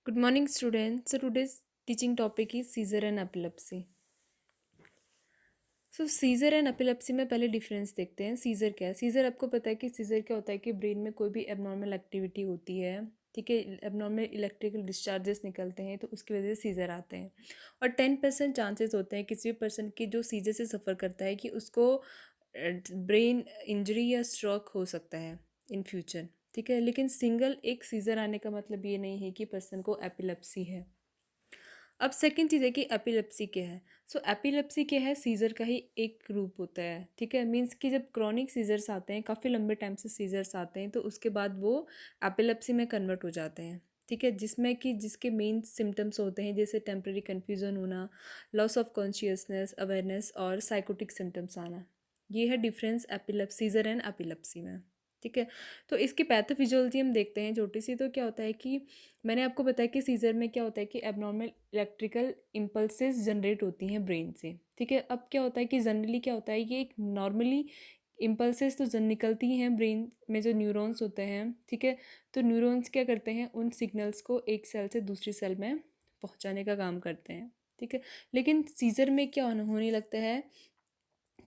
Good morning, students. So today's teaching topic is seizure and epilepsy. So seizure and epilepsy में पहले difference देखते हैं। Scissor क्या है? सीज़र आपको पता है कि सीज़र क्या होता है कि ब्रेन में कोई भी एबनॉर्मल एक्टिविटी होती है, ठीक है, एबनॉर्मल इलेक्ट्रिकल डिस्चार्जेस निकलते हैं तो उसकी वजह से सीज़र आते हैं। और 10% चांसेस होते हैं किसी भी पर्सन की जो सीज़र से सफ़र करता है कि उसको ब्रेन इंजरी या स्ट्रोक हो सकता है इन फ्यूचर, ठीक है। लेकिन सिंगल एक सीज़र आने का मतलब ये नहीं है कि पर्सन को एपिलेप्सी है। अब सेकंड चीज़ है कि एपिलेप्सी क्या है। सो एपिलेप्सी क्या है? सीज़र का ही एक रूप होता है, ठीक है। मीन्स कि जब क्रॉनिक सीज़र्स आते हैं, काफ़ी लंबे टाइम से सीज़र्स आते हैं, तो उसके बाद वो एपिलेप्सी में कन्वर्ट हो जाते हैं, ठीक है। जिसमें कि जिसके मेन सिम्टम्स होते हैं जैसे टेम्पररी कन्फ्यूज़न होना, लॉस ऑफ कॉन्शियसनेस, अवेयरनेस और साइकोटिक सिम्टम्स आना। ये है डिफरेंस सीज़र एंड एपिलेप्सी में, ठीक है। तो इसकी पैथोफिजियोलॉजी हम देखते हैं छोटी सी। तो क्या होता है कि मैंने आपको बताया कि सीज़र में क्या होता है कि एबनॉर्मल इलेक्ट्रिकल इम्पल्सेस जनरेट होती हैं ब्रेन से, ठीक है। अब क्या होता है कि जनरली क्या होता है कि एक नॉर्मली इम्पल्सेस तो जन निकलती हैं ब्रेन में जो न्यूरॉन्स होते हैं, ठीक है। तो न्यूरॉन्स क्या करते हैं, उन सिग्नल्स को एक सेल से दूसरी सेल में पहुंचाने का काम करते हैं, ठीक है। लेकिन सीज़र में क्या होने लगता है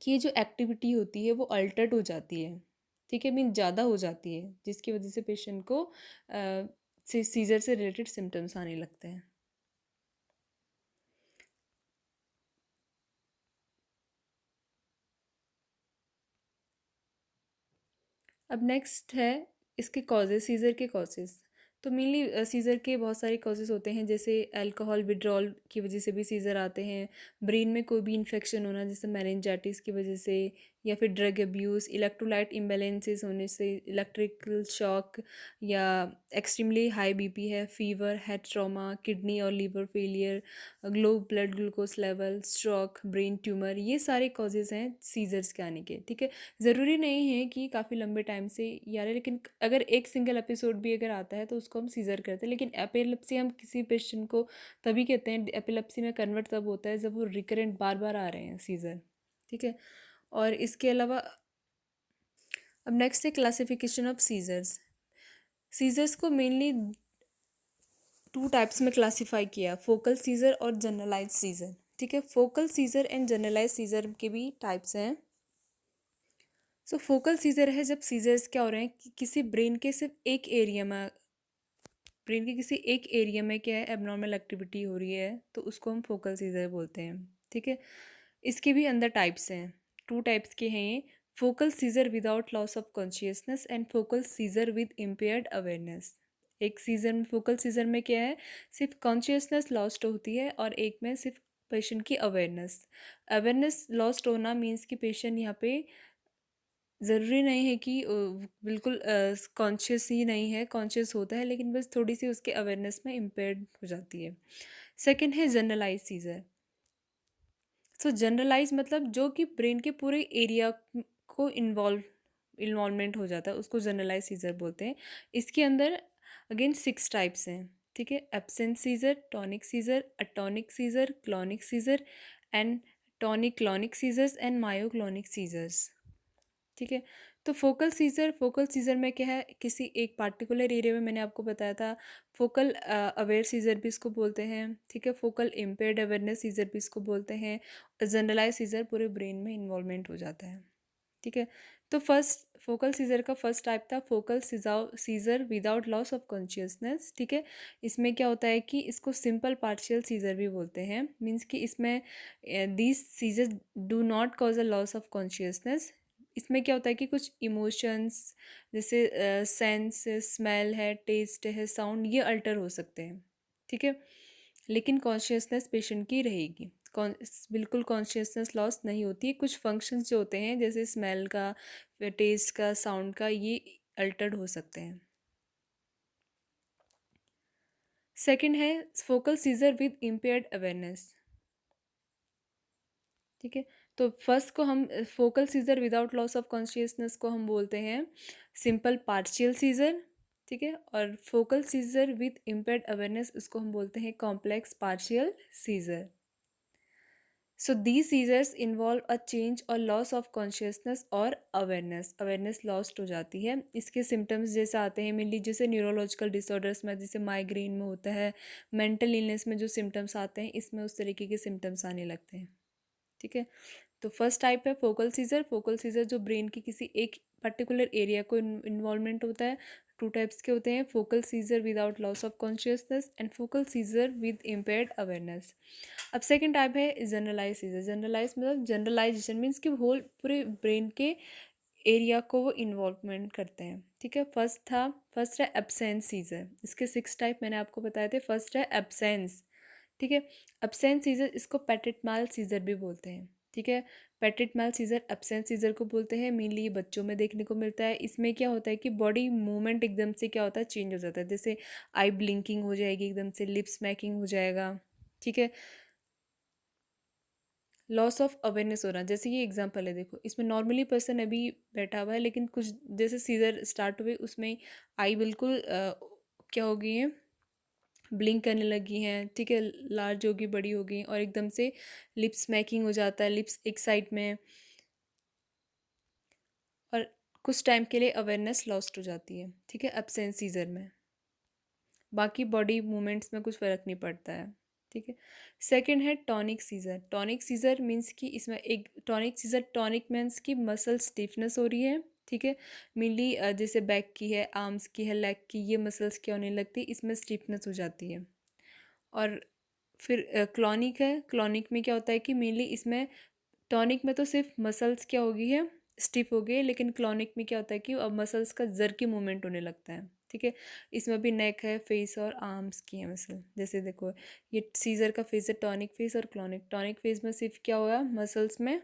कि ये जो एक्टिविटी होती है वो अल्टर्ड हो जाती है, ठीक है, मीन ज़्यादा हो जाती है, जिसकी वजह से पेशेंट को सीज़र से रिलेटेड सिम्टम्स आने लगते हैं। अब नेक्स्ट है इसके कॉजेज़, सीज़र के कॉजेज़। तो मेनली सीज़र के बहुत सारे कॉजेज़ होते हैं, जैसे अल्कोहल विड्रॉल की वजह से भी सीज़र आते हैं, ब्रेन में कोई भी इन्फेक्शन होना जैसे मेनिंजाइटिस की वजह से, या फिर ड्रग अब्यूज़, इलेक्ट्रोलाइट इम्बैलेंसेस होने से, इलेक्ट्रिकल शॉक, या एक्सट्रीमली हाई बीपी है, फीवर, हेड ट्रॉमा, किडनी और liver failure, low blood glucose level, stroke, brain tumour, ये सारे कॉजेज़ हैं सीज़र्स के आने के, ठीक है। ज़रूरी नहीं है कि काफ़ी लंबे टाइम से यार, लेकिन अगर एक सिंगल एपिसोड भी अगर आता है तो उसको हम सीज़र कहते हैं। लेकिन एपिलेप्सी हम किसी पेशेंट को तभी कहते हैं, एपिलेप्सी में कन्वर्ट तब होता है जब वो रिकरेंट बार बार आ रहे हैं सीज़र, ठीक है। और इसके अलावा अब नेक्स्ट है क्लासिफिकेशन ऑफ सीज़र्स। सीज़र्स को मेनली टू टाइप्स में क्लासीफाई किया, फोकल सीज़र और जनरलाइज सीज़र, ठीक है। Focal seizure and generalise seizure के भी टाइप्स हैं। सो फोकल सीजर है जब सीजर्स क्या हो रहे हैं कि किसी ब्रेन के सिर्फ एक एरिया में, ब्रेन के किसी एक एरिया में क्या है एबनॉर्मल एक्टिविटी हो रही है, तो उसको हम फोकल सीजर बोलते हैं, ठीक है। इसके भी अंदर टाइप्स हैं, टू टाइप्स के हैं ये, focal scissor without loss of consciousness and focal scissor with impaired awareness. एक सीजर में, फोकल सीजर में क्या है, सिर्फ कॉन्शियसनेस लॉस्ट होती है, और एक में सिर्फ पेशेंट की अवेयरनेस। अवेयरनेस लॉस्ट होना मीन्स कि पेशेंट यहाँ पे ज़रूरी नहीं है कि बिल्कुल कॉन्शियस ही नहीं है, कॉन्शियस होता है, लेकिन बस थोड़ी सी उसके अवेयरनेस में इम्पेयर्ड हो जाती है। सेकंड है जनरलाइज सीजर। सो जनरलाइज मतलब जो कि ब्रेन के पूरे एरिया को इन्वॉल्वमेंट हो जाता है, उसको जनरलाइज सीजर बोलते हैं। इसके अंदर अगेन 6 टाइप्स हैं, ठीक है। Absent seizure, tonic seizure, atonic seizure, clonic seizure and tonic clonic seizures and myoclonic seizures, ठीक है। तो फोकल सीजर में क्या है, किसी एक पार्टिकुलर एरिया में, मैंने आपको बताया था, फोकल अवेयर सीजर भी इसको बोलते हैं, ठीक है। फोकल इम्पेयर्ड अवेयरनेस सीजर भी इसको बोलते हैं। जनरलाइज सीजर पूरे ब्रेन में इन्वॉल्वमेंट हो जाता है, ठीक है। तो फर्स्ट फोकल सीजर का फर्स्ट टाइप था focal scissor without loss of consciousness, ठीक है। इसमें क्या होता है कि इसको सिंपल पार्शियल सीजर भी बोलते हैं, मीन्स कि इसमें these seizure do not cause a loss of consciousness. इसमें क्या होता है कि कुछ इमोशंस जैसे सेंस, स्मेल है, टेस्ट है, साउंड, ये अल्टर हो सकते हैं, ठीक है। लेकिन कॉन्शियसनेस पेशेंट की रहेगी, बिल्कुल कॉन्शियसनेस लॉस नहीं होती है। कुछ फंक्शंस जो होते हैं जैसे स्मेल का, टेस्ट का, साउंड का, ये अल्टर्ड हो सकते हैं। सेकंड है focal scissor with impaired awareness, ठीक है। तो फर्स्ट को हम focal scissor without loss of consciousness को हम बोलते हैं सिंपल पार्शियल सीजर, ठीक है। और focal seizure with impaired awareness उसको हम बोलते हैं complex partial seizure. So these seizures involve a change और लॉस ऑफ कॉन्शियसनेस और अवेयरनेस, अवेयरनेस लॉस्ट हो जाती है। इसके सिम्टम्स जैसे आते हैं मेनली, जैसे न्यूरोलॉजिकल डिसऑर्डर्स में, जैसे माइग्रेन में होता है, मेंटल इलनेस में जो सिम्टम्स आते हैं इसमें उस तरीके के सिम्टम्स आने लगते हैं। ठीक है, तो फर्स्ट टाइप है फोकल सीजर। फोकल सीजर जो ब्रेन की किसी एक पर्टिकुलर एरिया को इन्वॉल्वमेंट होता है। टू टाइप्स के होते हैं, focal scissor without loss of consciousness and focal scissor with impaired awareness. अब सेकंड टाइप है जनरलाइज सीजर। जनरलाइज मतलब जनरलाइजेशन मीन्स कि होल पूरे ब्रेन के एरिया को वो इन्वॉल्वमेंट करते हैं। ठीक है, फर्स्ट है एब्सेंस सीजर। इसके 6 टाइप मैंने आपको बताए थे। फर्स्ट है एब्सेंस। ठीक है, एब्सेंस सीजर, इसको पेटिट-माल सीजर भी बोलते हैं। ठीक है, पेटिट-माल सीजर एब्सेंस सीजर को बोलते हैं। मेनली ये बच्चों में देखने को मिलता है। इसमें क्या होता है कि बॉडी मूवमेंट एकदम से क्या होता है, चेंज हो जाता है। जैसे आई ब्लिंकिंग हो जाएगी एकदम से, लिप स्मैकिंग हो जाएगा। ठीक है, लॉस ऑफ अवेयरनेस हो रहा है। जैसे ये एग्जांपल है, देखो इसमें नॉर्मली पर्सन अभी बैठा हुआ है, लेकिन कुछ जैसे सीजर स्टार्ट हुए उसमें आई बिल्कुल क्या हो गई है, ब्लिंक करने लगी हैं। ठीक है, लार्ज होगी, बड़ी हो गई, और एकदम से लिप्स मैकिंग हो जाता है, लिप्स एक साइड में, और कुछ टाइम के लिए अवेयरनेस लॉस्ट हो जाती है। ठीक है, एब्सेंस सीजर में बाकी बॉडी मूवमेंट्स में कुछ फ़र्क नहीं पड़ता है। ठीक है, सेकंड है tonic seizure. Tonic seizure means कि इसमें एक टॉनिक सीजर, टॉनिक मीन्स कि मसल स्टिफनेस हो रही है। ठीक है, मेनली जैसे बैक की है, आर्म्स की है, लेग की, ये मसल्स क्या होने लगती है, इसमें स्टिफनेस हो जाती है। और फिर क्लॉनिक है। क्लॉनिक में क्या होता है कि मेनली इसमें, टॉनिक में तो सिर्फ मसल्स क्या हो गई है, स्टिफ हो गई है, लेकिन क्लॉनिक में क्या होता है कि अब मसल्स का जर्की मूवमेंट होने लगता है। ठीक है, इसमें भी नेक है, फेस और आर्म्स की है मसल। जैसे देखो ये सीजर का फेस है, टॉनिक फेस और क्लॉनिक। टॉनिक फेस में सिर्फ क्या हुआ, मसल्स में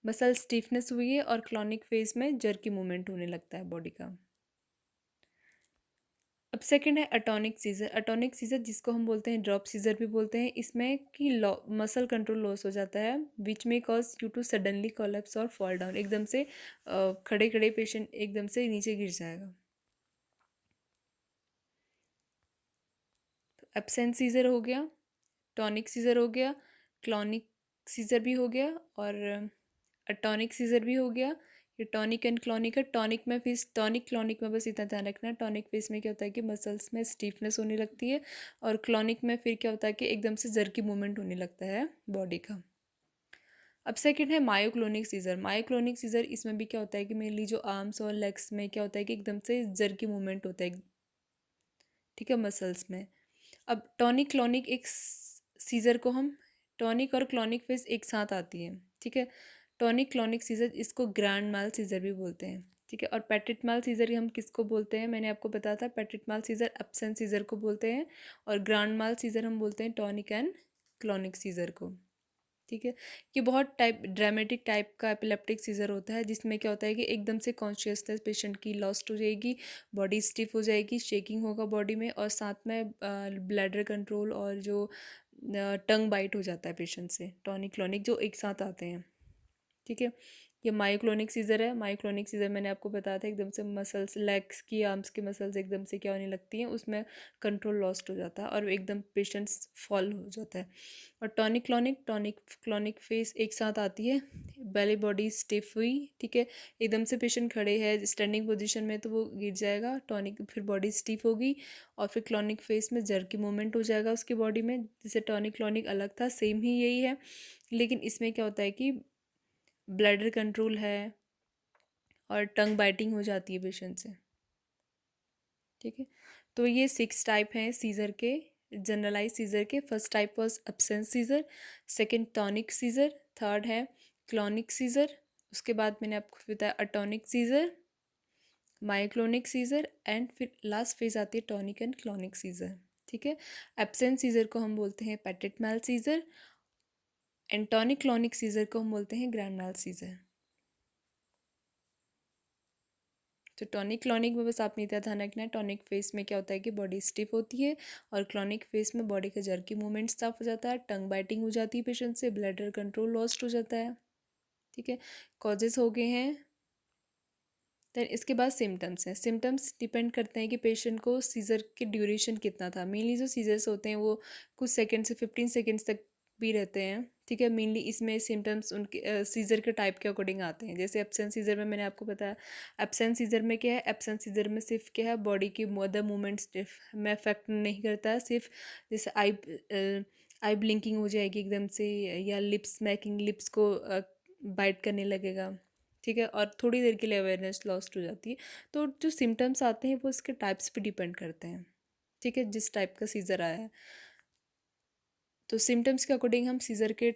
मसल स्टिफनेस हुई है, और क्लॉनिक फेस में जर्की मूवमेंट होने लगता है बॉडी का। अब सेकंड है अटोनिक सीजर। अटोनिक सीजर जिसको हम बोलते हैं ड्रॉप सीजर भी बोलते हैं, इसमें कि मसल कंट्रोल लॉस हो जाता है, विच में cause due to suddenly collapse और फॉल डाउन। एकदम से खड़े खड़े पेशेंट एकदम से नीचे गिर जाएगा। तो एब्सेंट सीजर हो गया, टॉनिक सीजर हो गया, क्लॉनिक सीजर भी हो गया, और अटोनिक सीजर भी हो गया। ये टॉनिक एंड क्लॉनिक है। टॉनिक में फिर टॉनिक क्लॉनिक में बस इतना ध्यान रखना है, टॉनिक फेस में क्या होता है कि मसल्स में स्टीफनेस होने लगती है, और क्लॉनिक में फिर क्या होता है कि एकदम से जर्की मूवमेंट होने लगता है बॉडी का। अब सेकंड है मायोक्लोनिक सीजर। मायोक्लोनिक सीजर, इसमें भी क्या होता है कि मेनली जो आर्म्स और लेग्स में क्या होता है कि एकदम से जर्की मूवमेंट होता है। ठीक है, मसल्स में। अब टॉनिक क्लॉनिक एक सीजर को हम, टॉनिक और क्लॉनिक फेज एक साथ आती है। ठीक है, टॉनिक क्लॉनिक सीजर, इसको ग्रैंड माल सीजर भी बोलते हैं। ठीक है, और पेटिट माल सीजर हम किसको बोलते हैं, मैंने आपको बताया था, पेटिट माल सीजर एब्सेंट सीजर को बोलते हैं, और ग्रैंड माल सीजर हम बोलते हैं टॉनिक एंड क्लॉनिक सीजर को। ठीक है, ये बहुत टाइप ड्रामेटिक टाइप का एपिलेप्टिक सीजर होता है, जिसमें क्या होता है कि एकदम से कॉन्शियसनेस पेशेंट की लॉस्ट हो जाएगी, बॉडी स्टिफ हो जाएगी, शेकिंग होगा बॉडी में, और साथ में ब्लैडर कंट्रोल और जो टंग बाइट हो जाता है पेशेंट से। टॉनिक क्लॉनिक जो एक साथ आते हैं। ठीक है, ये मायोक्लोनिक सीजर है। मायोक्लोनिक सीजर मैंने आपको बताया था, एकदम से मसल्स, लेग्स की, आर्म्स की मसल्स एकदम से क्या होने लगती हैं, उसमें कंट्रोल लॉस्ट हो जाता है, और एकदम पेशेंट्स फॉल हो जाता है। और टॉनिक क्लॉनिक फेस एक साथ आती है, पहले बॉडी स्टिफ हुई, ठीक है, एकदम से पेशेंट खड़े है स्टैंडिंग पोजीशन में तो वो गिर जाएगा, टॉनिक फिर बॉडी स्टिफ होगी, और फिर क्लॉनिक फेस में जर्की मूवमेंट हो जाएगा उसकी बॉडी में। जैसे टॉनिक क्लॉनिक अलग था, सेम ही यही है, लेकिन इसमें क्या होता है कि ब्लैडर कंट्रोल है, और टंग बाइटिंग हो जाती है पेशेंट से। ठीक है, तो ये 6 टाइप हैं सीज़र के, जनरलाइज सीज़र के। First type was absence seizure, second tonic seizure, third है क्लॉनिक सीज़र, उसके बाद मैंने आपको बताया atonic seizure, myoclonic seizure, and फिर लास्ट फेज आती है टॉनिक एंड क्लॉनिक सीज़र। ठीक है, एब्सेंस सीज़र को हम बोलते हैं petit mal seizure, and tonic clonic seizure को हम बोलते हैं ग्रैंड मैल सीज़र। तो टॉनिक क्लॉनिक में बस आपने इतना ध्यान रखना है, टॉनिक फेस में क्या होता है कि बॉडी स्टिफ होती है, और क्लॉनिक फेस में बॉडी का जर्की मूवमेंट स्टॉप हो जाता है, टंग बाइटिंग हो जाती है पेशेंट से, ब्लैडर कंट्रोल लॉस्ट हो जाता है। ठीक है, कॉजेस हो गए हैं। देन इसके बाद सिम्टम्स हैं। सिम्टम्स डिपेंड करते हैं कि पेशेंट को सीजर की ड्यूरेशन कितना था। मेनली जो सीजर्स होते हैं वो कुछ सेकेंड से 15 सेकेंड्स तक भी रहते हैं, ठीक है। मेनली इसमें सिम्टम्स उनके सीज़र के टाइप के अकॉर्डिंग आते हैं। जैसे एब्सेंट सीज़र में मैंने आपको बताया, एब्सेंट सीज़र में क्या है, एब्सेंट सीज़र में सिर्फ क्या है, बॉडी की अदर मूवमेंट्स में अफेक्ट नहीं करता है, सिर्फ जैसे आई ब्लिंकिंग हो जाएगी एकदम से, या लिप्स स्मैकिंग, लिप्स को बाइट करने लगेगा, ठीक है, और थोड़ी देर के लिए अवेयरनेस लॉस्ट हो जाती है। तो जो सिम्टम्स आते हैं वो इसके टाइप्स पे डिपेंड करते हैं, ठीक है, जिस टाइप का सीज़र आया है। तो सिम्टम्स के अकॉर्डिंग हम सीज़र के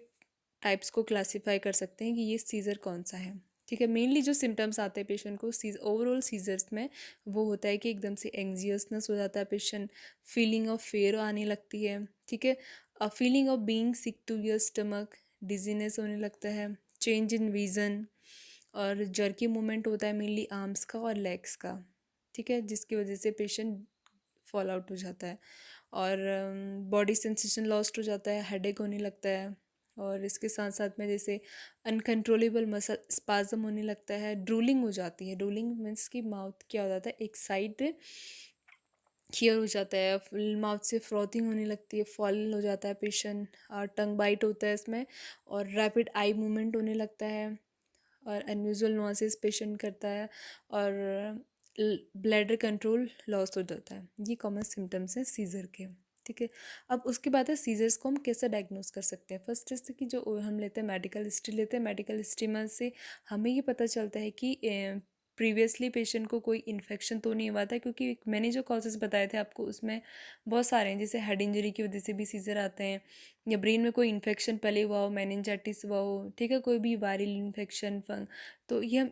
टाइप्स को क्लासीफाई कर सकते हैं कि ये सीज़र कौन सा है, ठीक है। मेनली जो सिम्टम्स आते हैं पेशेंट को ओवरऑल सीजर्स में, वो होता है कि एकदम से एंग्जियसनेस हो जाता है पेशेंट, फीलिंग ऑफ फेयर आने लगती है, ठीक है, feeling of being sick to your stomach, dizziness होने लगता है, चेंज इन विज़न, और जर्की मूवमेंट होता है मेनली आर्म्स का और लेग्स का, ठीक है, जिसकी वजह से पेशेंट फॉल आउट हो जाता है, और बॉडी सेंसेशन लॉस्ट हो जाता है, हेडेक होने लगता है, और इसके साथ साथ में जैसे अनकंट्रोलेबल मसल स्पाज्म होने लगता है, ड्रूलिंग हो जाती है। ड्रूलिंग मीन्स कि माउथ क्या हो जाता है, एक साइड क्लियर हो जाता है, माउथ से फ्रॉथिंग होने लगती है, फॉल हो जाता है पेशेंट, और टंग बाइट होता है इसमें, और रैपिड आई मूवमेंट होने लगता है, और अनयूजुअल नॉइसेस पेशेंट करता है, और ब्लैडर कंट्रोल लॉस हो जाता है। ये कॉमन सिम्टम्स हैं सीज़र के, ठीक है। अब उसके बाद है सीज़र्स को हम कैसे डायग्नोस कर सकते हैं। फर्स्ट जैसे कि जो हम लेते हैं मेडिकल हिस्ट्री लेते हैं, मेडिकल हिस्ट्री में से हमें ये पता चलता है कि प्रीवियसली पेशेंट को कोई इन्फेक्शन तो नहीं हुआ था, क्योंकि मैंने जो कॉजेज़ बताए थे आपको उसमें बहुत सारे हैं, जैसे हेड इंजरी की वजह से भी सीज़र आते हैं, या ब्रेन में कोई इन्फेक्शन पहले हुआ हो, मेनिंजाइटिस हुआ हो, ठीक है, कोई भी वायरल इन्फेक्शन फंग, तो ये हम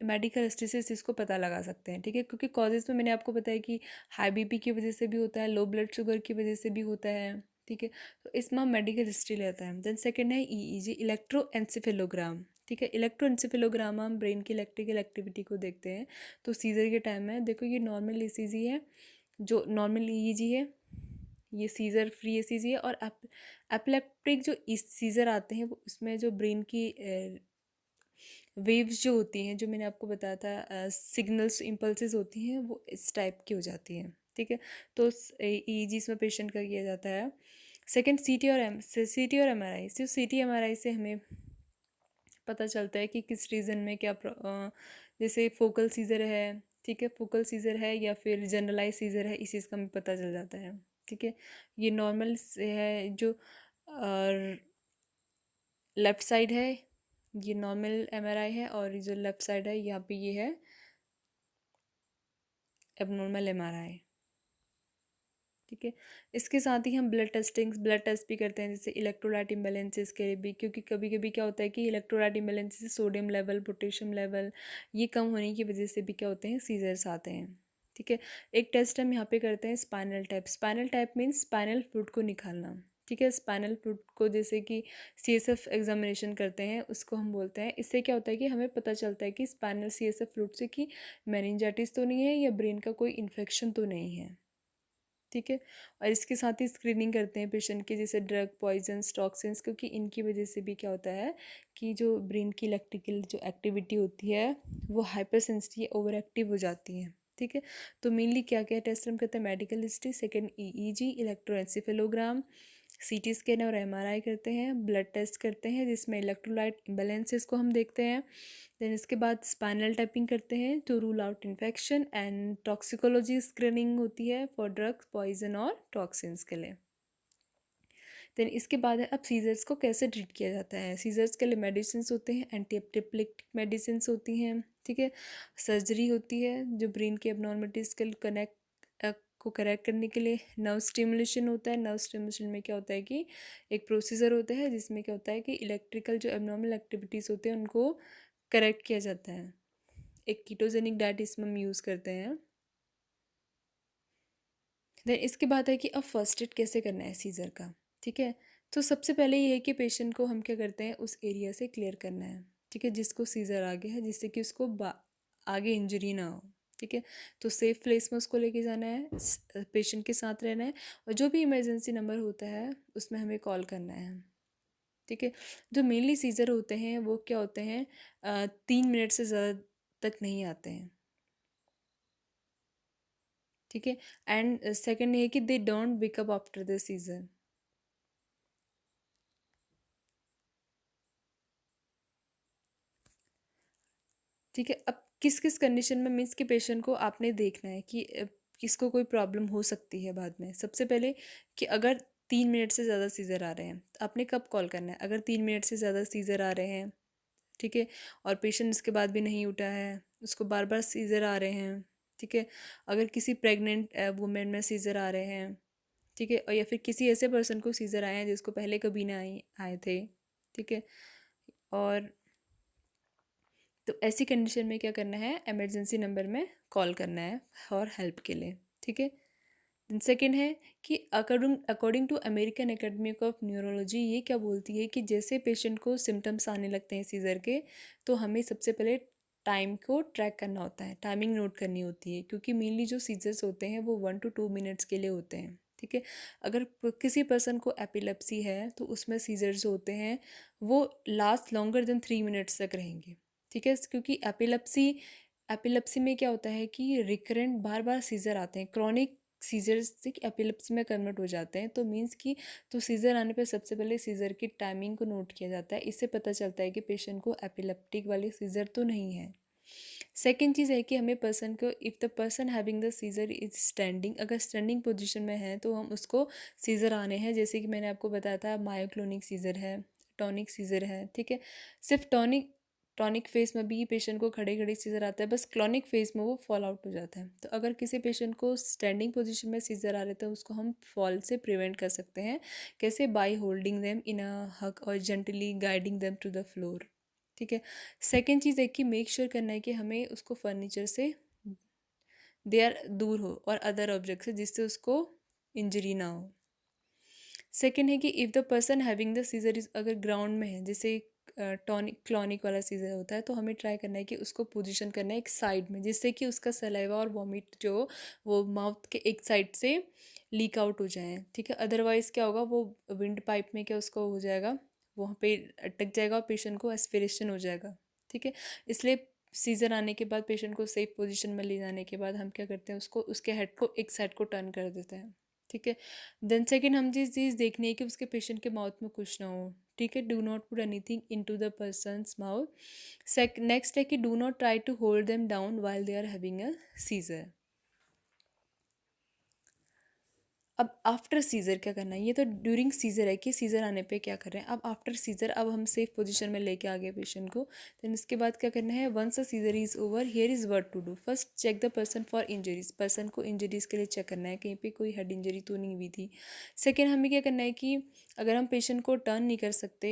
मेडिकल हिस्ट्री से इसको पता लगा सकते हैं, ठीक है। क्योंकि कॉजेज़ में मैंने आपको बताया कि हाई बीपी की वजह से भी होता है, लो ब्लड शुगर की वजह से भी होता है, ठीक है। तो इसमें हम मेडिकल हिस्ट्री लेता है। देन सेकंड है ईईजी, इलेक्ट्रोएंसेफेलोग्राम, ठीक है। इलेक्ट्रोएंसेफेलोग्राम हम ब्रेन की इलेक्ट्रिकल एक्टिविटी को देखते हैं। तो सीज़र के टाइम में देखो, ये नॉर्मल ईसीजी है, जो नॉर्मल ईईजी है, ये सीज़र फ्री ईसीजी है, और एपिलेप्टिक जो सीज़र आते हैं वो उसमें जो ब्रेन की वेव्स जो होती हैं, जो मैंने आपको बताया था, सिग्नल्स इम्पल्सेस होती हैं, वो इस टाइप की हो जाती हैं, ठीक है। तो ईईजी इसमें पेशेंट का किया जाता है। सेकंड सीटी और एमआरआई, सिर्फ सीटी एमआरआई से हमें पता चलता है कि किस रीज़न में क्या जैसे फोकल सीज़र है, ठीक है, फोकल सीज़र है या फिर जनरलाइज सीज़र है, इस चीज़ का हमें पता चल जाता है, ठीक है। ये नॉर्मल से है, जो लेफ़्ट साइड है, ये नॉर्मल एमआरआई है, और ये जो लेफ़्ट साइड है यहाँ पे ये है एबनॉर्मल एमआरआई, ठीक है। इसके साथ ही हम ब्लड टेस्ट भी करते हैं, जैसे इलेक्ट्रोलाइट इम्बैलेंसेस के लिए भी, क्योंकि कभी कभी क्या होता है कि electrolyte imbalances, sodium level, potassium level, ये कम होने की वजह से भी क्या होते हैं, सीजर्स आते हैं, ठीक है। एक टेस्ट हम यहाँ पे करते हैं spinal tap. Spinal tap means spinal fluid को निकालना, ठीक है। स्पाइनल फ्लूइड को जैसे कि सीएसएफ एग्जामिनेशन करते हैं, उसको हम बोलते हैं। इससे क्या होता है कि हमें पता चलता है कि स्पाइनल सीएसएफ फ्लूइड से कि मेनिंजाइटिस तो नहीं है, या ब्रेन का कोई इन्फेक्शन तो नहीं है, ठीक है। और इसके साथ ही स्क्रीनिंग करते हैं पेशेंट की, जैसे ड्रग, पॉइजन्स, टॉक्सिन्स, क्योंकि इनकी वजह से भी क्या होता है कि जो ब्रेन की इलेक्ट्रिकल जो एक्टिविटी होती है वो हाइपर सेंसिटिव, ओवर एक्टिव हो जाती है, ठीक है। तो मेनली क्या क्या टेस्ट हम करते हैं, medical history, second EEG, electroencephalogram, CT scan और एमआरआई करते हैं, ब्लड टेस्ट करते हैं जिसमें इलेक्ट्रोलाइट इम्बैलेंसेस को हम देखते हैं। देन इसके बाद स्पाइनल टैपिंग करते हैं to rule out infection, and toxicology screening होती है फॉर ड्रग्स, पॉइजन और टॉक्सिन्स के लिए। देन इसके बाद है अब सीजर्स को कैसे ट्रीट किया जाता है। सीजर्स के लिए मेडिसिन होते हैं, एंटी एपिलेप्टिक मेडिसिन होती हैं, ठीक है। सर्जरी होती है जो ब्रेन की एबनॉर्मलिटीज़ के को करेक्ट करने के लिए। नर्व स्टिमुलेशन होता है। नर्व स्टिमुलेशन में क्या होता है कि एक प्रोसीजर होता है जिसमें क्या होता है कि इलेक्ट्रिकल जो एबनॉर्मल एक्टिविटीज़ होते हैं उनको करेक्ट किया जाता है। एक कीटोजेनिक डाइट इसमें हम यूज़ करते हैं। देन इसके बाद है कि अब फर्स्ट एड कैसे करना है सीज़र का, ठीक है। तो सबसे पहले ये है कि पेशेंट को हम क्या करते हैं, उस एरिया से क्लियर करना है, ठीक है, जिसको सीज़र आगे है, जिससे कि उसको आगे इंजरी ना हो, ठीक है। तो सेफ प्लेस में उसको लेके जाना है, पेशेंट के साथ रहना है, और जो भी इमरजेंसी नंबर होता है उसमें हमें कॉल करना है, ठीक है। जो मेनली सीज़र होते हैं वो क्या होते हैं, 3 मिनट से ज़्यादा तक नहीं आते हैं, ठीक है। एंड सेकंड ये है कि they don't wake up after the seizure. ठीक है। अब किस किस कंडीशन में मीन्स कि पेशेंट को आपने देखना है कि किसको कोई प्रॉब्लम हो सकती है बाद में। सबसे पहले कि अगर 3 मिनट से ज़्यादा सीज़र आ रहे हैं तो आपने कब कॉल करना है। अगर 3 मिनट से ज़्यादा सीज़र आ रहे हैं, ठीक है, और पेशेंट इसके बाद भी नहीं उठा है, उसको बार बार सीज़र आ रहे हैं, ठीक है, अगर किसी प्रेग्नेंट वुमेन में सीज़र आ रहे हैं, ठीक है, और या फिर किसी ऐसे पर्सन को सीज़र आए हैं जिसको पहले कभी ना आए थे, ठीक है, और तो ऐसी कंडीशन में क्या करना है, इमरजेंसी नंबर में कॉल करना है और हेल्प के लिए, ठीक है। देन सेकेंड है कि according according to American Academy of Neurology ये क्या बोलती है कि जैसे पेशेंट को सिम्टम्स आने लगते हैं सीज़र के, तो हमें सबसे पहले टाइम को ट्रैक करना होता है, टाइमिंग नोट करनी होती है, क्योंकि मेनली जो सीजर्स होते हैं वो 1 to 2 मिनट्स के लिए होते हैं, ठीक है। अगर किसी पर्सन को एपिलेप्सी है तो उसमें सीजर्स जो होते हैं वो लास्ट लॉन्गर देन 3 मिनट्स तक रहेंगे, ठीक है, क्योंकि एपिलेप्सी एपिलेप्सी में क्या होता है कि रिकरेंट बार बार सीजर आते हैं, क्रॉनिक सीजर्स से एपिलेप्सी में कन्वर्ट हो जाते हैं, तो मीन्स कि तो सीज़र आने पे सबसे पहले सीज़र की टाइमिंग को नोट किया जाता है। इससे पता चलता है कि पेशेंट को एपिलेप्टिक वाली सीज़र तो नहीं है। सेकेंड चीज़ है कि हमें पर्सन को, if the person having the seizure is standing, अगर स्टैंडिंग पोजीशन में है तो हम उसको सीज़र आने हैं, जैसे कि मैंने आपको बताया था मायोक्लोनिक सीज़र है, टॉनिक सीज़र है, ठीक है। सिर्फ टॉनिक टॉनिक फेज में भी पेशेंट को खड़े खड़े सीज़र आता है, बस क्लॉनिक फेज में वो फॉल आउट हो जाता है। तो अगर किसी पेशेंट को स्टैंडिंग पोजीशन में सीज़र आ रहे तो उसको हम फॉल से प्रिवेंट कर सकते हैं। कैसे? By holding them in a hug और gently guiding them to the floor, ठीक है। सेकेंड चीज़ है कि मेक श्योर करना है कि हमें उसको फर्नीचर से देर दूर हो और अदर ऑब्जेक्ट से, जिससे उसको इंजरी ना हो। सेकेंड है कि if the person having the seizure is, अगर ग्राउंड में है, जैसे टॉनिक क्लॉनिक वाला सीजर होता है, तो हमें ट्राई करना है कि उसको पोजीशन करना है एक साइड में, जिससे कि उसका सलाइवा और वॉमिट जो वो माउथ के एक साइड से लीक आउट हो जाए, ठीक है। अदरवाइज़ क्या होगा, वो विंड पाइप में क्या उसको हो जाएगा, वहाँ पे अटक जाएगा और पेशेंट को एस्पिरेशन हो जाएगा, ठीक है। इसलिए सीज़र आने के बाद पेशेंट को सेफ पोजीशन में ले जाने के बाद हम क्या करते हैं, उसको उसके हेड को एक साइड को टर्न कर देते हैं, ठीक है। देन सेकेंड हम जिस चीज़ देखनी है कि उसके पेशेंट के माउथ में कुछ ना हो, ठीक है। Do not put anything into the person's mouth. Next है कि do not try to hold them down while they are having a seizure. अब आफ्टर सीज़र क्या करना है, ये तो ड्यूरिंग सीज़र है कि सीज़र आने पे क्या कर रहे हैं। अब आफ्टर सीज़र, अब हम सेफ पोजीशन में लेके आ गए पेशेंट को, देन इसके बाद क्या करना है, once a seizure is over here is what to do. First check the person for injuries, person को इंजरीज़ के लिए चेक करना है कहीं पे कोई हेड इंजरी तो नहीं हुई थी। सेकेंड हमें क्या करना है कि अगर हम पेशेंट को टर्न नहीं कर सकते,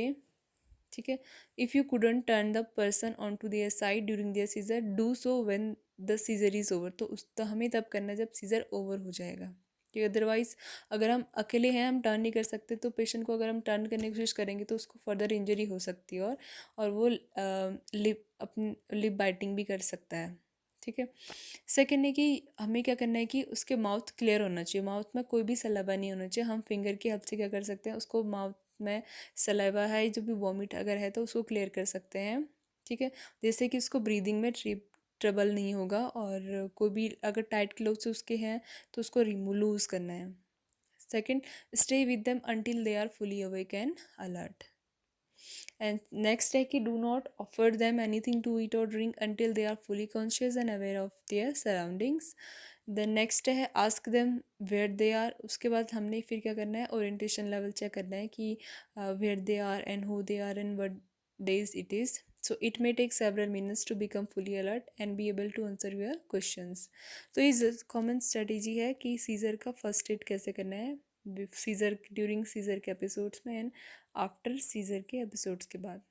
ठीक है, if you couldn't turn the person on to their side during their seizure, do so when the seizure is over. तो उस तो हमें तब करना है जब सीज़र ओवर हो जाएगा, कि अदरवाइज़ अगर हम अकेले हैं, हम टर्न नहीं कर सकते, तो पेशेंट को अगर हम टर्न करने की कोशिश करेंगे तो उसको फर्दर इंजरी हो सकती है, और वो लिप अपनी लिप बाइटिंग भी कर सकता है, ठीक है। सेकेंड है कि हमें क्या करना है कि उसके माउथ क्लियर होना चाहिए, माउथ में कोई भी सलाइवा नहीं होना चाहिए। हम फिंगर की हेल्प से क्या कर सकते हैं, उसको माउथ में सलाइवा है जो भी वॉमिट अगर है तो उसको क्लियर कर सकते हैं, ठीक है। जैसे कि उसको ब्रीदिंग में ट्रबल नहीं होगा, और कोई भी अगर टाइट क्लोथ्स उसके हैं तो उसको रिमूव लूज़ करना है। Second, stay with them until they are fully awake and alert. And next है कि do not offer them anything to eat और drink until they are fully conscious and aware of their surroundings. Then next है ask them where they are. उसके बाद हमने फिर क्या करना है, ओरिएंटेशन लेवल चेक करना है कि where they are and who they are and what days it is. So it may take several minutes to become fully alert and be able to answer your questions. तो ये common strategy है कि scissor का first aid कैसे करना है, scissor during scissor के episodes में एंड आफ्टर सीज़र के एपिसोड्स के बाद।